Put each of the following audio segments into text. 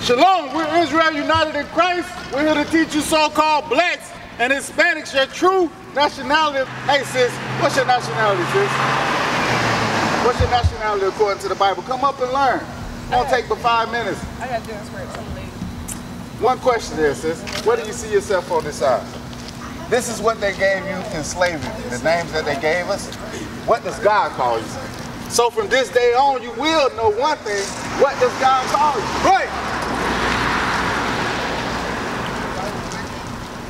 Shalom, we're Israel United in Christ. We're here to teach you so-called blacks and Hispanics your true nationality. Hey sis, what's your nationality, sis? What's your nationality according to the Bible? Come up and learn. It won't take but 5 minutes. I got different scripts, I'm late. One question there, sis. Where do you see yourself on this side? This is what they gave you in slavery, the names that they gave us. What does God call you? So from this day on, you will know one thing. What does God call you? Right.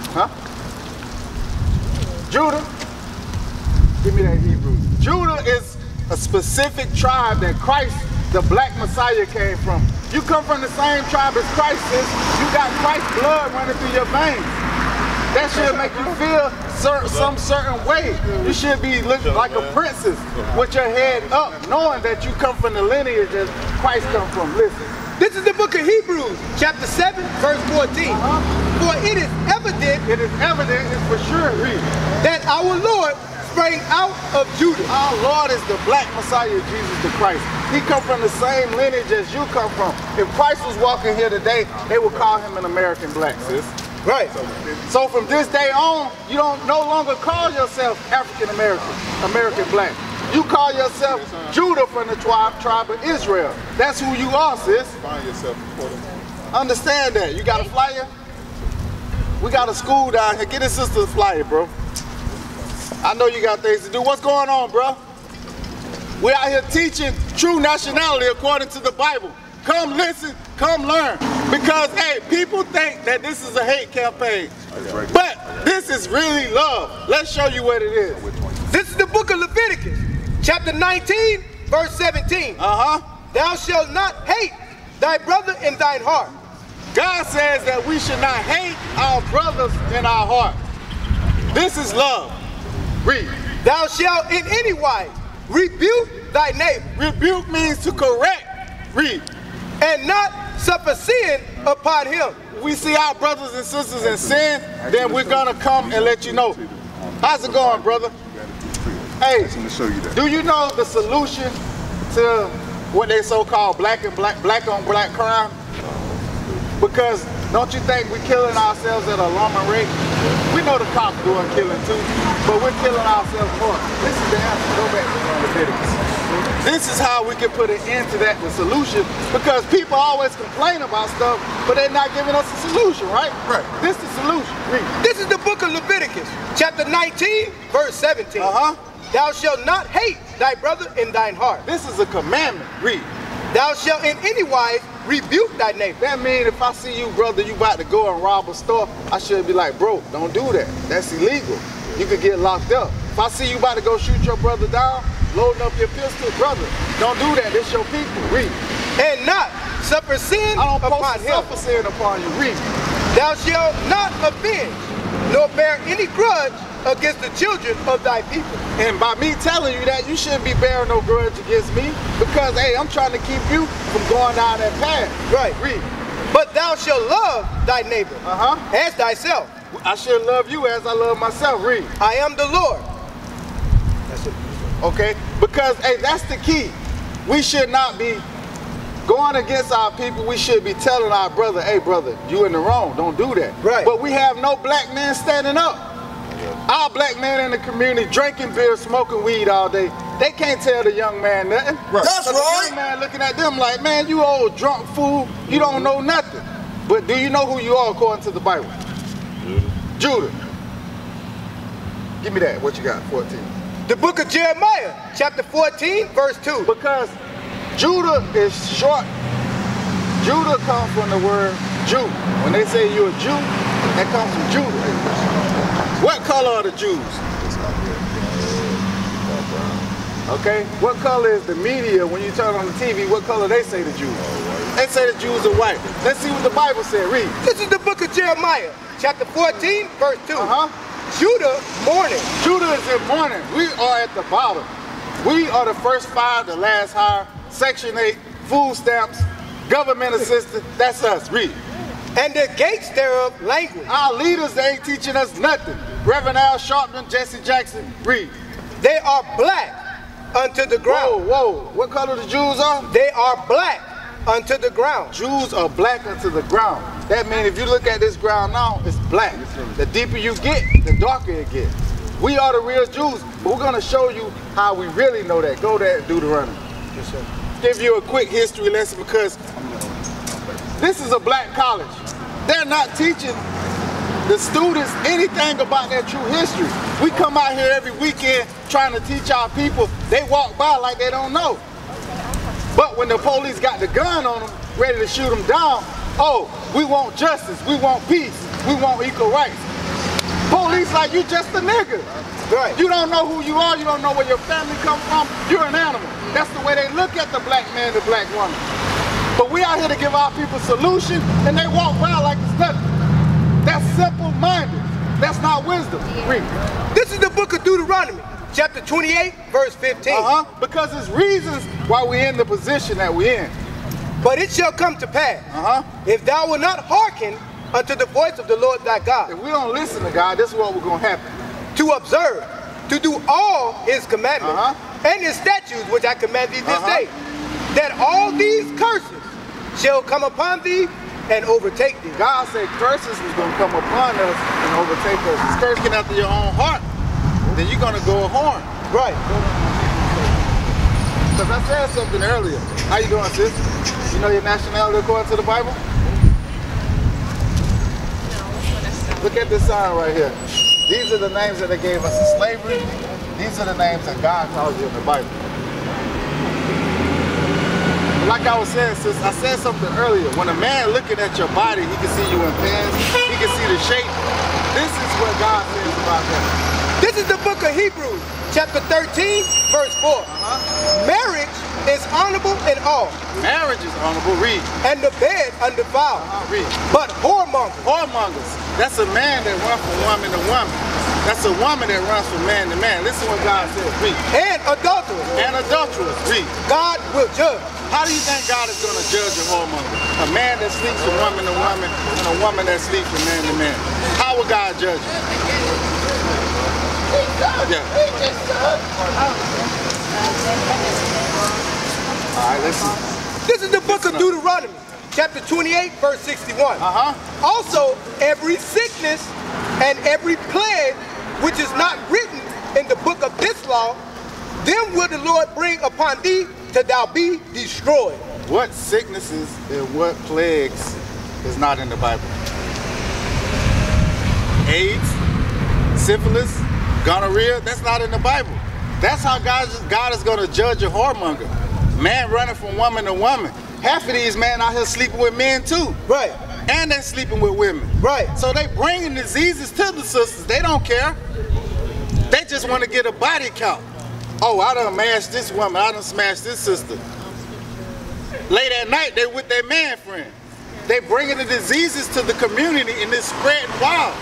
Huh? Judah. Give me that Hebrew. Judah is a specific tribe that Christ, the black Messiah, came from. You come from the same tribe as Christ is. You got Christ's blood running through your veins. That should make you feel some certain way. You should be looking like a princess with your head up, knowing that you come from the lineage that Christ come from. Listen. This is the book of Hebrews, chapter 7, verse 14. For it is evident, it's for sure, read, that our Lord sprang out of Judah. Our Lord is the black Messiah, Jesus the Christ. He come from the same lineage as you come from. If Christ was walking here today, they would call him an American black, sis. Right. So from this day on, you don't no longer call yourself African American, American black. You call yourself Judah from the tribe of Israel. That's who you are, sis. Find yourself. Understand that. You got a flyer? We got a school down here. Get his sister a flyer, bro. I know you got things to do. What's going on, bro? We out here teaching true nationality according to the Bible. Come listen, come learn. Because, hey, people think that this is a hate campaign. But this is really love. Let's show you what it is. This is the book of Leviticus, chapter 19, verse 17. Thou shalt not hate thy brother in thine heart. God says that we should not hate our brothers in our heart. This is love. Read. Thou shalt in any wise rebuke thy neighbor. Rebuke means to correct. Read. And not suffer sin upon him. We see our brothers and sisters in sin, then we're gonna come and let you know. How's it going, brother? Hey, do you know the solution to what they so-called black on black crime? Because don't you think we're killing ourselves at an alarming rate? We know the cops doing killing too, but we're killing ourselves more. This is the answer. Go back to Leviticus. This is how we can put an end to that, the solution, because people always complain about stuff, but they're not giving us a solution, right? Right. This is the solution. Read. This is the book of Leviticus, chapter 19, verse 17. Thou shalt not hate thy brother in thine heart. This is a commandment. Read. Thou shalt in any wise rebuke thy neighbor. That means if I see you, brother, you about to go and rob a store, I should be like, bro, don't do that. That's illegal. You could get locked up. If I see you about to go shoot your brother down, loading up your pistol, brother, don't do that. It's your people. Read. And not suffer sin upon him. Suffer sin upon you. Read. Thou shalt not avenge, nor bear any grudge against the children of thy people. And by me telling you that, you shouldn't be bearing no grudge against me, because, hey, I'm trying to keep you from going down that path. Right. Read. But thou shalt love thy neighbor as thyself. I should love you as I love myself. Read. I am the Lord. That's it. Okay? Because, hey, that's the key. We should not be going against our people. We should be telling our brother, hey, brother, you in the wrong. Don't do that. Right. But we have no black men standing up. Our black men in the community drinking beer, smoking weed all day. They can't tell the young man nothing. Right. That's right. The young man looking at them like, man, you old drunk fool. You don't know nothing. But do you know who you are according to the Bible? Judah. Give me that. What you got? 14. The book of Jeremiah, chapter 14, verse 2. Because Judah is short. Judah comes from the word Jew. When they say you're a Jew, that comes from Judah. What color are the Jews? Okay. What color is the media when you turn on the TV? What color they say the Jews? They say the Jews are white. Let's see what the Bible said. Read. This is the book of Jeremiah, chapter 14, verse 2. Judah mourning. Judah is in mourning. We are at the bottom. We are the first 5, the last hire, Section 8, food stamps, government assistance. That's us. Read. And the gates thereof language. Our leaders, they ain't teaching us nothing. Reverend Al Sharpton, Jesse Jackson. Read. They are black unto the ground. Whoa, whoa. What color the Jews are? They are black unto the ground. Jews are black unto the ground. That means if you look at this ground now, it's black. The deeper you get, the darker it gets. We are the real Jews, but we're going to show you how we really know that. Go there and Deuteronomy. Yes, sir. Give you a quick history lesson because this is a black college. They're not teaching the students anything about their true history. We come out here every weekend trying to teach our people. They walk by like they don't know. But when the police got the gun on them, ready to shoot them down, oh, we want justice, we want peace, we want equal rights. Police like, you just a nigga. Right. You don't know who you are, you don't know where your family come from, you're an animal. That's the way they look at the black man, the black woman. But we out here to give our people solution, and they walk by like it's nothing. That's simple-minded. That's not wisdom. Read. This is the book of Deuteronomy, chapter 28, verse 15. Because there's reasons why we're in the position that we're in. But it shall come to pass, if thou wilt not hearken unto the voice of the Lord thy God. If we don't listen to God, this is what we're going to happen. To observe, to do all his commandments, and his statutes which I command thee this day, that all these curses shall come upon thee and overtake thee. God said curses was going to come upon us and overtake us. It's cursing after your own heart, then you're going to go a horn. Right. Because I said something earlier. How you doing, sis? You know your nationality according to the Bible? Look at this sign right here. These are the names that they gave us in slavery. These are the names that God calls you in the Bible. Like I was saying, sis, I said something earlier. When a man looking at your body, he can see you in pants, he can see the shape. This is what God says about that. This is the book of Hebrews, chapter 13, verse 4. Marriage is honorable in all. Marriage is honorable, read. And the bed undefiled. Read. But whoremongers. Whoremongers. That's a man that runs from woman to woman. That's a woman that runs from man to man. Listen what God says, read. And adulterers. And adulterers, read. God will judge. How do you think God is going to judge a whoremonger? A man that sleeps from woman to woman and a woman that sleeps from man to man. How will God judge you? Yeah. All right, let's see. This is the book of Deuteronomy, chapter 28, verse 61. Also, every sickness and every plague which is not written in the book of this law, them will the Lord bring upon thee till thou be destroyed. What sicknesses and what plagues is not in the Bible? AIDS, syphilis, gonorrhea, that's not in the Bible. That's how God is going to judge a whoremonger. Man running from woman to woman. Half of these men out here sleeping with men too. Right. And they're sleeping with women. Right. So they bringing diseases to the sisters. They don't care. They just want to get a body count. Oh, I done mashed this woman. I done smashed this sister. Late at night, they with their man friend. They bringing the diseases to the community and it's spreading wild.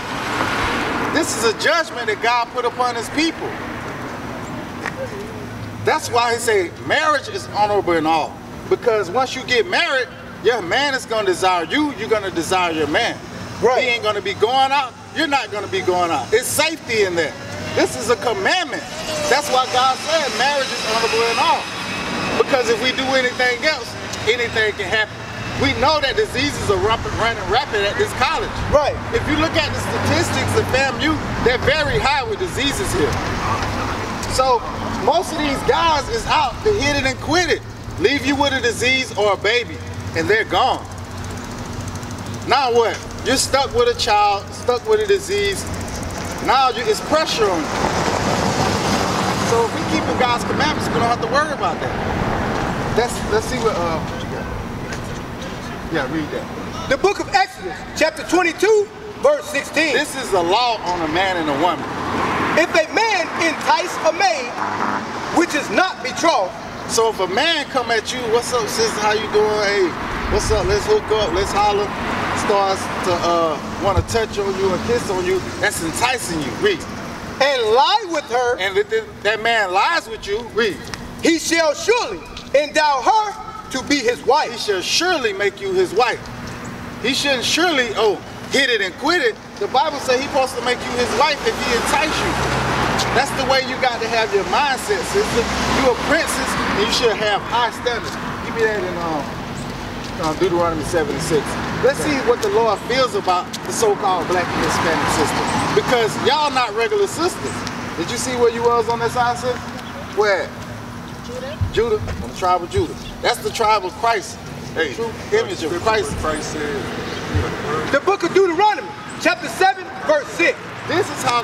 This is a judgment that God put upon his people. That's why he say marriage is honorable in all. Because once you get married, your man is going to desire you, you're going to desire your man. Right. He ain't going to be going out, you're not going to be going out. It's safety in there. This is a commandment. That's why God said marriage is honorable in all. Because if we do anything else, anything can happen. We know that diseases are running rapid at this college. Right. If you look at the statistics of FAMU, they're very high with diseases here. So most of these guys is out to hit it and quit it. Leave you with a disease or a baby, and they're gone. Now what? You're stuck with a child, stuck with a disease. Now it's pressure on you. So if we keep God's commandments, we don't have to worry about that. Let's see what you got. Yeah, read that. The book of Exodus, chapter 22, verse 16. This is a law on a man and a woman. If a man entice a maid, which is not betrothed. So if a man come at you, what's up, sister? How you doing? Hey, what's up? Let's hook up. Let's holler. Starts to want to touch on you and kiss on you. That's enticing you. Read. And lie with her. And if that man lies with you, read. He shall surely endow her to be his wife. He shall surely make you his wife. He shouldn't surely, hit it and quit it. The Bible says he's supposed to make you his wife if he entice you. That's the way you got to have your mindset, sister. You're a princess and you should have high standards. Give me that in Deuteronomy 7:6. Let's see what the Lord feels about the so-called black and Hispanic sisters. Because y'all not regular sisters. Did you see where you was on that side, sis? Where? Judah, on the tribe of Judah. That's the tribe of Christ. Hey, true image of Christ. Christ said, the book of Deuteronomy, chapter 7, verse 6. This is how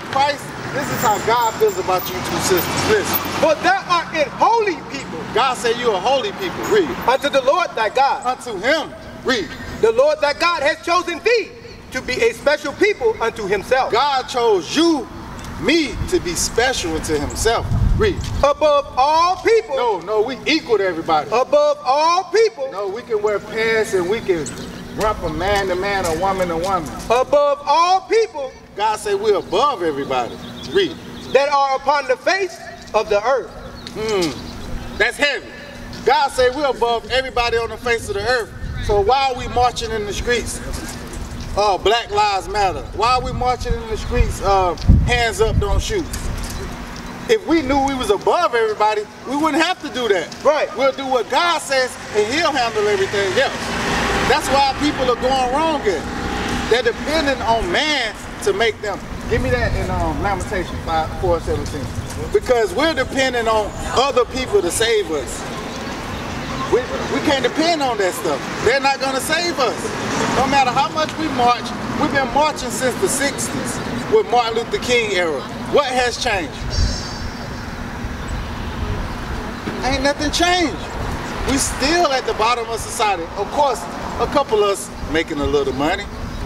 God feels about you two sisters. Listen. For thou art an holy people. God said you are holy people. Read. Unto the Lord thy God. Unto him. Read. The Lord thy God has chosen thee to be a special people unto himself. God chose you, me, to be special unto himself. Read. Above all people. No, we equal to everybody. Above all people. No, we can wear pants and we can run from man to man or woman to woman. Above all people. God said we're above everybody. Read. That are upon the face of the earth. That's heavy. God said we're above everybody on the face of the earth. So why are we marching in the streets? Black Lives Matter. Why are we marching in the streets? Hands up, don't shoot. If we knew we was above everybody, we wouldn't have to do that. Right. We'll do what God says and he'll handle everything else. That's why people are going wrong here. They're dependent on man to make them. Give me that in Lamentation 4:17. Because we're dependent on other people to save us. We can't depend on that stuff. They're not going to save us. No matter how much we march, we've been marching since the 60s with Martin Luther King era. What has changed? Ain't nothing changed. We still at the bottom of society. Of course, a couple of us making a little money.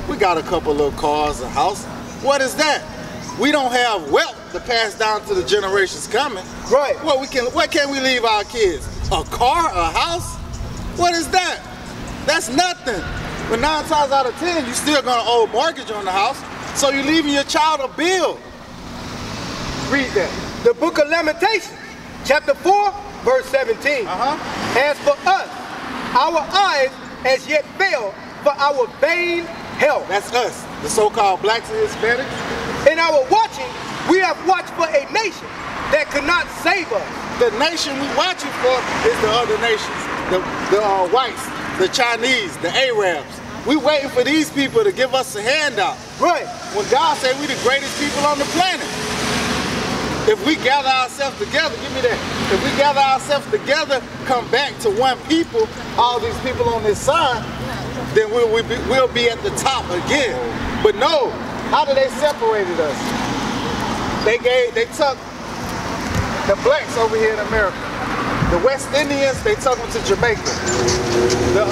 We got a couple of little cars, a house. What is that? We don't have wealth to pass down to the generations coming. Right. What can we leave our kids? A car, a house? What is that? That's nothing. But 9 times out of 10, you're still gonna owe a mortgage on the house. So you're leaving your child a bill. Read that. The book of Lamentations, chapter 4, verse 17. As for us, our eyes as yet fail for our vain help. That's us, the so-called blacks and Hispanics. In our watching, we have watched for a nation that could not save us. The nation we watching for is the other nations. The whites, the Chinese, the Arabs. We waiting for these people to give us a handout. Right. When God said we the greatest people on the planet. If we gather ourselves together, give me that. If we gather ourselves together, come back to one people, all these people on this side, then we'll be at the top again. But no, how did they separated us? They took the blacks over here in America. The West Indians, they took them to Jamaica. The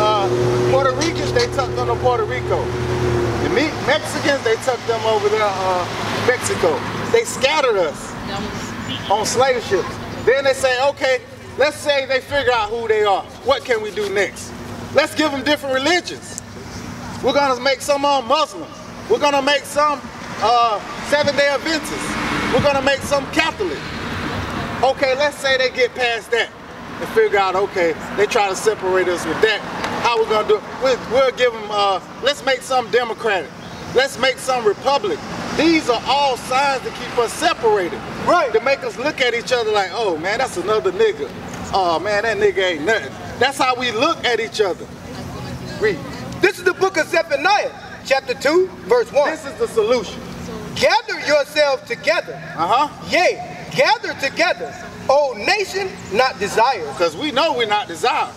Puerto Ricans, they took them to Puerto Rico. The Mexicans, they took them over there, Mexico. They scattered us on slave ships. Then they say, okay, let's say they figure out who they are. What can we do next? Let's give them different religions. We're gonna make some of them Muslims. We're gonna make some Seventh-day Adventists. We're gonna make some Catholic. Okay, let's say they get past that and figure out, okay, they try to separate us with that. How we gonna do it? We'll give them, let's make some Democratic. Let's make some Republic. These are all signs to keep us separated. Right. To make us look at each other like, oh man, that's another nigga. Oh man, that nigga ain't nothing. That's how we look at each other. Read. This is the book of Zephaniah, chapter 2, verse 1. This is the solution. Gather yourselves together. Yea, gather together, O nation not desired. Because we know we're not desired.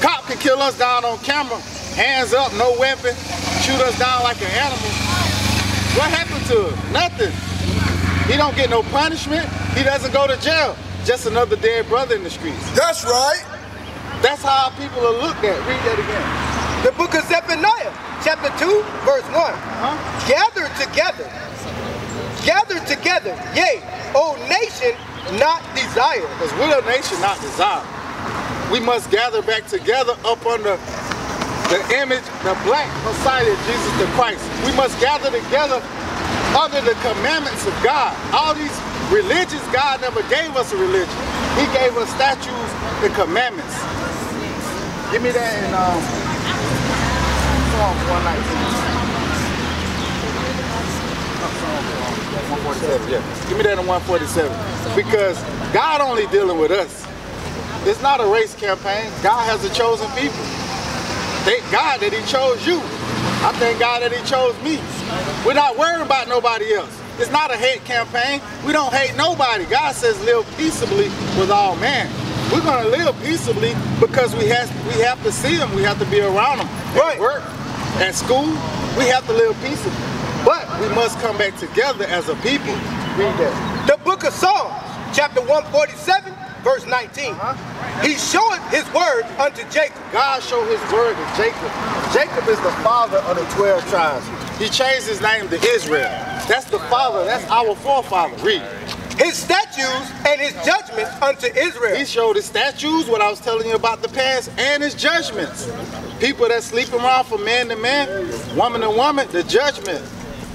Cop can kill us down on camera, hands up, no weapon, shoot us down like an animal. What happened to him? Nothing. He don't get no punishment. He doesn't go to jail. Just another dead brother in the streets. That's right. That's how people are looked at. Read that again. The book of Zephaniah, chapter 2, verse 1. Gather together. Gather together, yea, O nation not desired. Because we're a nation not desired. We must gather back together up under the image, the black Messiah, Jesus the Christ. We must gather together under the commandments of God. All these religions, God never gave us a religion. He gave us statutes and commandments. Give me that in Psalm 119. 147, yeah. Give me that in 147. Because God only dealing with us. It's not a race campaign. God has a chosen people. Thank God that he chose you. I thank God that he chose me. We're not worried about nobody else. It's not a hate campaign. We don't hate nobody. God says live peaceably with all men. We're going to live peaceably because we have to see them. We have to be around them. At work, at school, we have to live peaceably. But we must come back together as a people. Read that. The book of Psalms, chapter 147, verse 19. He showeth his word unto Jacob. God showed his word to Jacob. Jacob is the father of the 12 tribes. He changed his name to Israel. That's the father. That's our forefather. Read. His statutes and his judgments unto Israel. He showed his statutes, what I was telling you about the past, and his judgments. People that sleep around from man to man, woman to woman, the judgment.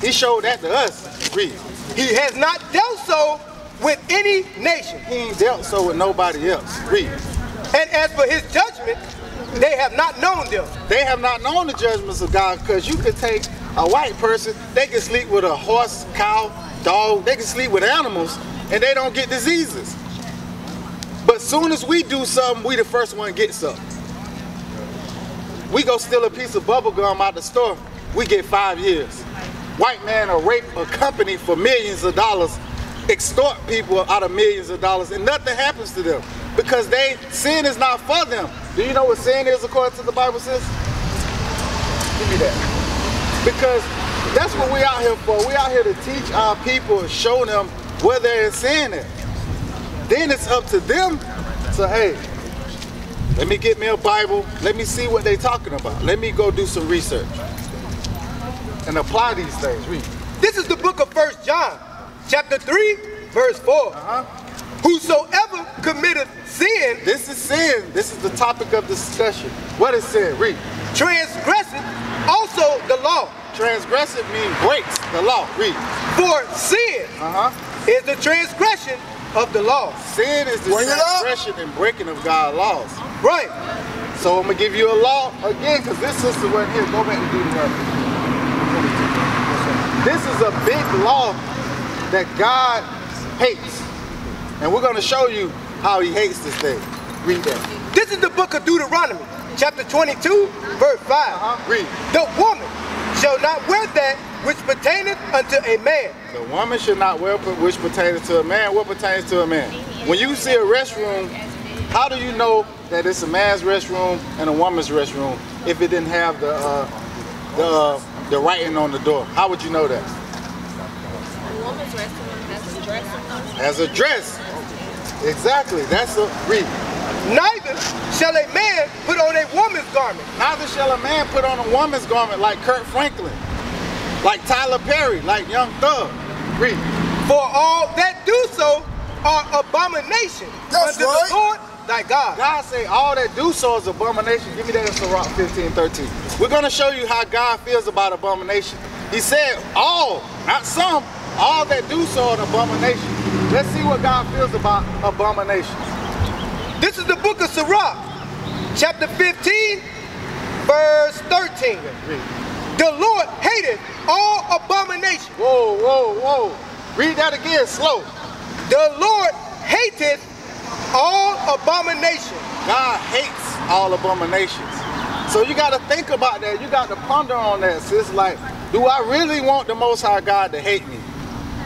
He showed that to us. Read. He has not dealt so with any nation. He ain't dealt so with nobody else. Read. And as for his judgment, they have not known them. They have not known the judgments of God, because you could take a white person, they can sleep with a horse, cow, dog, they can sleep with animals, and they don't get diseases. But soon as we do something, we the first one get something. We go steal a piece of bubble gum out the store, we get 5 years. White man will rape a company for millions of dollars, extort people out of millions of dollars, and nothing happens to them because sin is not for them. Do you know what sin is according to the Bible says? Give me that. Because that's what we out here for. We out here to teach our people and show them where they're in sin at. Then it's up to them to, hey, let me get me a Bible. Let me see what they're talking about. Let me go do some research and apply these things. Read. This is the book of 1 John, chapter 3, verse 4. Whosoever committeth sin. This is sin. This is the topic of discussion. What is sin? Read. Transgresseth also the law. Transgressive means breaks the law. Read. For sin is the transgression of the law. Sin is the transgression and breaking of God's laws. Right. So I'm going to give you a law again, because this sister right here, go back and do the work. This is a big law that God hates. And we're going to show you how he hates this thing. Read that. This is the book of Deuteronomy, chapter 22, verse 5. Read. The woman shall not wear that which pertaineth unto a man. The woman should not wear which pertains to a man. What pertains to a man? When you see a restroom, how do you know that it's a man's restroom and a woman's restroom if it didn't have the writing on the door? How would you know that? A woman's restroom has a dress on it. Has a dress. Exactly. That's a read. Neither shall a man put on a woman's garment. Neither shall a man put on a woman's garment like Kurt Franklin, like Tyler Perry, like Young Thug. Read. For all that do so are abomination unto the Lord thy God. God say all that do so is abomination. Give me that in Sirach 15:13. We're going to show you how God feels about abomination. He said all, not some, all that do so are abomination. Let's see what God feels about abomination. This is the book of Sirach, chapter 15, verse 13. The Lord hateth all abomination. Whoa, whoa, whoa. Read that again, slow. The Lord hateth all abomination. God hates all abominations. So you got to think about that. You got to ponder on that. So it's like, do I really want the Most High God to hate me?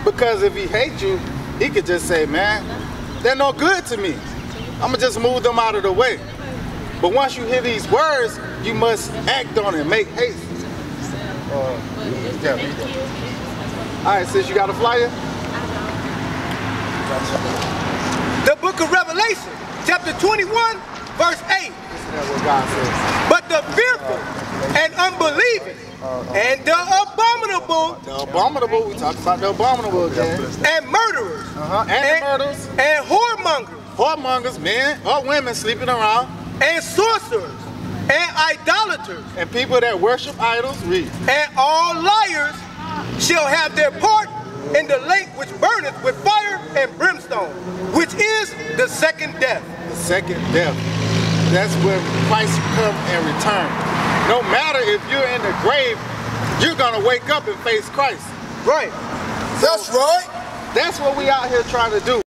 Because if he hates you, he could just say, man, they're no good to me. I'm going to just move them out of the way. But once you hear these words, you must act on it, make haste. Yeah, read that. All right, sis, you got a flyer? The book of Revelation, chapter 21, verse 8. That's what God says. But the fearful and unbelieving and the abominable. The abominable, we talked about the abominable again. And murderers. And murderers. And whoremongers. Whoremongers, men or women sleeping around. And sorcerers. And idolaters. And people that worship idols. Read. And all liars shall have their part in the lake which burneth with fire and brimstone, which is the second death. The second death. That's when Christ come and return. No matter if you're in the grave, you're gonna wake up and face Christ. Right. That's right. That's what we out here trying to do.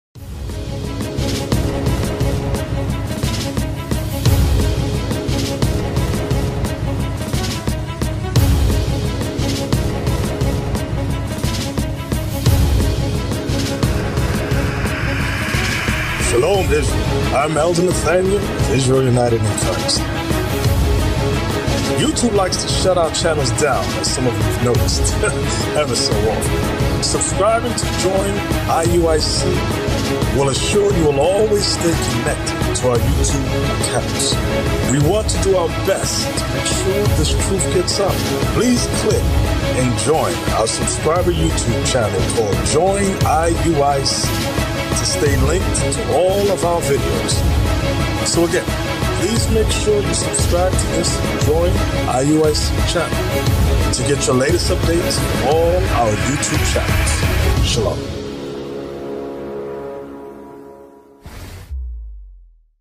Shalom, Israel. I'm Elder Nathaniel, Israel United in Christ. YouTube likes to shut our channels down, as some of you have noticed, ever so often. Subscribing to join IUIC will assure you will always stay connected to our YouTube accounts. We want to do our best to make sure this truth gets out. Please click and join our subscriber YouTube channel called Join IUIC to stay linked to all of our videos. So again, please make sure you subscribe to this Join IUIC channel to get your latest updates from all our YouTube channels. Shalom.